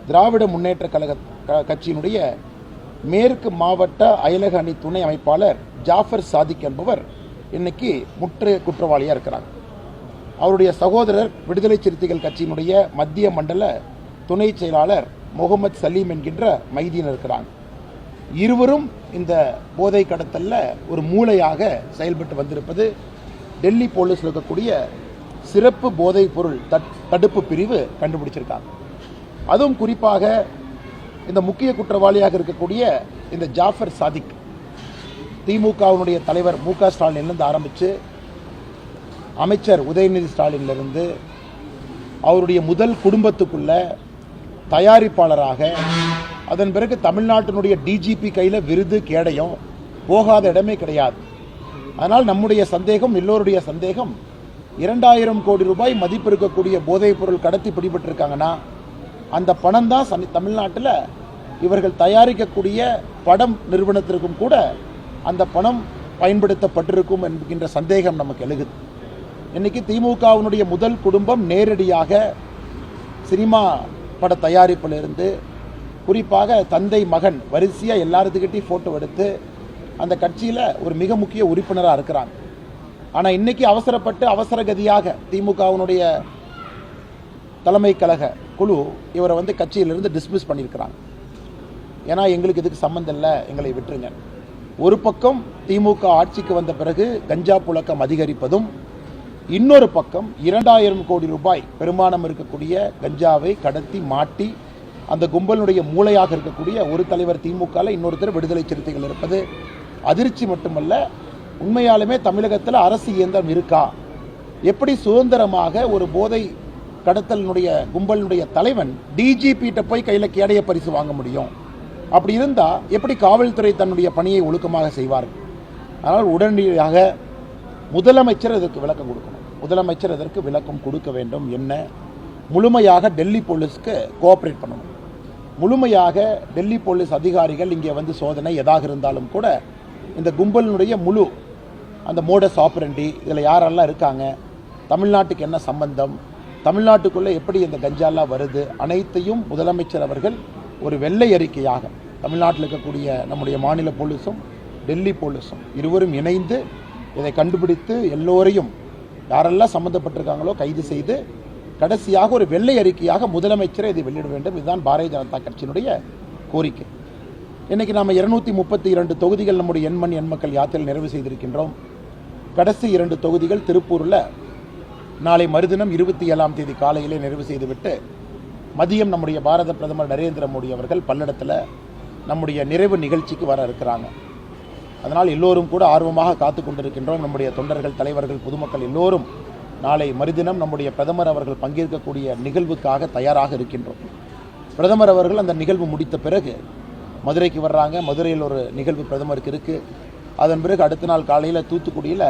திராவிட முன்னேற்ற கழக கட்சியினுடைய மேற்கு மாவட்ட அயலக அணி துணை அமைப்பாளர் ஜாஃபர் சாதிக் என்பவர் இன்னைக்கு முற்று குற்றவாளியாக இருக்கிறாங்க. அவருடைய சகோதரர் விடுதலை சிறுத்தைகள் கட்சியினுடைய மத்திய மண்டல துணை செயலாளர் முகமது சலீம் என்கின்ற மைதீன் இருக்கிறாங்க. இருவரும் இந்த போதை கடத்தல்ல ஒரு மூளையாக செயல்பட்டு வந்திருப்பது டெல்லி போலீஸ் இருக்கக்கூடிய சிறப்பு போதைப் பொருள் தடுப்பு பிரிவு கண்டுபிடிச்சிருக்காங்க. அதுவும் குறிப்பாக இந்த முக்கிய குற்றவாளியாக இருக்கக்கூடிய இந்த ஜாஃபர் சாதிக் திமுகவினுடைய தலைவர் மு க ஸ்டாலினிலிருந்து ஆரம்பித்து அமைச்சர் உதயநிதி ஸ்டாலினிலிருந்து அவருடைய முதல் குடும்பத்துக்குள்ள தயாரிப்பாளராக, அதன் பிறகு தமிழ்நாட்டினுடைய டிஜிபி கையில் விருது கேடயம் போகாத இடமே கிடையாது. அதனால் நம்முடைய சந்தேகம், எல்லோருடைய சந்தேகம், 2000 கோடி ரூபாய் மதிப்பு இருக்கக்கூடிய போதைப் பொருள் கடத்தி பிடிபட்டிருக்காங்கன்னா அந்த பணம் தான் தமிழ்நாட்டில் இவர்கள் தயாரிக்கக்கூடிய படம் நிறுவனத்திற்கும் கூட அந்த பணம் பயன்படுத்தப்பட்டிருக்கும் என்கின்ற சந்தேகம் நமக்கு எழுகுது. இன்னைக்கு திமுகவினுடைய முதல் குடும்பம் நேரடியாக சினிமா பட தயாரிப்பிலிருந்து குறிப்பாக தந்தை மகன் வரிசையாக எல்லாத்துக்கிட்டையும் ஃபோட்டோ எடுத்து அந்த கட்சியில் ஒரு மிக முக்கிய உறுப்பினராக இருக்கிறாங்க. ஆனால் இன்னைக்கு அவசரப்பட்டு அவசரகதியாக திமுகவினுடைய தலைமை கழக குழு இவரை கட்சியிலிருந்து டிஸ்மிஸ் பண்ணியிருக்கிறாங்க. ஏன்னா எங்களுக்கு இதுக்கு சம்மந்தம் இல்லை, எங்களை விட்டுருங்க. ஒரு பக்கம் திமுக ஆட்சிக்கு வந்த பிறகு கஞ்சா புழக்கம் அதிகரிப்பதும், இன்னொரு பக்கம் 2000 கோடி ரூபாய் பெருமானம் இருக்கக்கூடிய கஞ்சாவை கடத்தி மாட்டி அந்த கும்பலுடைய மூளையாக இருக்கக்கூடிய ஒரு தலைவர் திமுகவில், இன்னொருத்தர் விடுதலை சிறுத்தைகள் இருப்பது அதிர்ச்சி மட்டுமல்ல, உண்மையாலுமே தமிழகத்தில் அரசு இயந்திரம் இருக்கா? எப்படி சுதந்திரமாக ஒரு போதை கடத்தலினுடைய கும்பலினுடைய தலைவன் டிஜிபிட்ட போய் கையில் கேடைய பரிசு வாங்க முடியும்? அப்படி இருந்தால் எப்படி காவல்துறை தன்னுடைய பணியை ஒழுக்கமாக செய்வார்கள்? அதனால் உடனடியாக முதலமைச்சர் இதற்கு விளக்கம் கொடுக்கணும். முதலமைச்சர் இதற்கு விளக்கம் கொடுக்க வேண்டும். என்ன, முழுமையாக டெல்லி போலீஸ்க்கு கோஆப்ரேட் பண்ணணும். முழுமையாக டெல்லி போலீஸ் அதிகாரிகள் இங்கே சோதனை எதாக இருந்தாலும் கூட இந்த கும்பலினுடைய முழு அந்த மோடஸ் ஆப்பரண்டி, இதில் யாரெல்லாம் இருக்காங்க, தமிழ்நாட்டுக்கு என்ன சம்பந்தம், தமிழ்நாட்டுக்குள்ளே எப்படி இந்த கஞ்சாலாம் வருது, அனைத்தையும் முதலமைச்சர் அவர்கள் ஒரு வெள்ளை அறிக்கையாக தமிழ்நாட்டில் இருக்கக்கூடிய நம்முடைய மாநில போலீஸும் டெல்லி போலீஸும் இருவரும் இணைந்து இதை கண்டுபிடித்து எல்லோரையும் யாரெல்லாம் சம்மந்தப்பட்டிருக்காங்களோ கைது செய்து கடைசியாக ஒரு வெள்ளை அறிக்கையாக முதலமைச்சரை இதை வெளியிட வேண்டும். இதுதான் பாரதிய ஜனதா கட்சியினுடைய கோரிக்கை. இன்றைக்கி நாம் 232 தொகுதிகள் நம்முடைய எண்மண் எண்மக்கள் யாத்திரையில் நிறைவு செய்திருக்கின்றோம். கடைசி 2 தொகுதிகள் திருப்பூரில் நாளை மறுதினம் 27ஆம் தேதி காலையிலே நிறைவு செய்துவிட்டு மதியம் நம்முடைய பாரத பிரதமர் நரேந்திர மோடி அவர்கள் பல்லடத்தில் நம்முடைய நிறைவு நிகழ்ச்சிக்கு வர இருக்கிறாங்க. அதனால் எல்லோரும் கூட ஆர்வமாக காத்து கொண்டிருக்கின்றோம். நம்முடைய தொண்டர்கள், தலைவர்கள், பொதுமக்கள் எல்லோரும் நாளை மறுதினம் நம்முடைய பிரதமர் அவர்கள் பங்கேற்கக்கூடிய நிகழ்வுக்காக தயாராக இருக்கின்றோம். பிரதமர் அவர்கள் அந்த நிகழ்வு முடித்த பிறகு மதுரைக்கு வர்றாங்க. மதுரையில் ஒரு நிகழ்வு பிரதமருக்கு இருக்குது. அதன் பிறகு அடுத்த நாள் காலையில் தூத்துக்குடியில்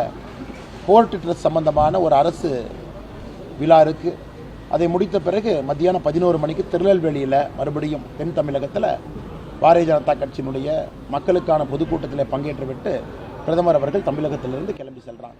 போர்ட் ட்ரஸ்ட் சம்பந்தமான ஒரு அரசு விழா இருக்குது. அதை முடித்த பிறகு மத்தியானம் 11 மணிக்கு திருநெல்வேலியில் மறுபடியும் தென் தமிழகத்தில் பாரதிய ஜனதா கட்சியினுடைய மக்களுக்கான பொதுக்கூட்டத்தில் பங்கேற்றுவிட்டு பிரதமர் அவர்கள் தமிழகத்திலிருந்து கிளம்பி செல்கிறாங்க.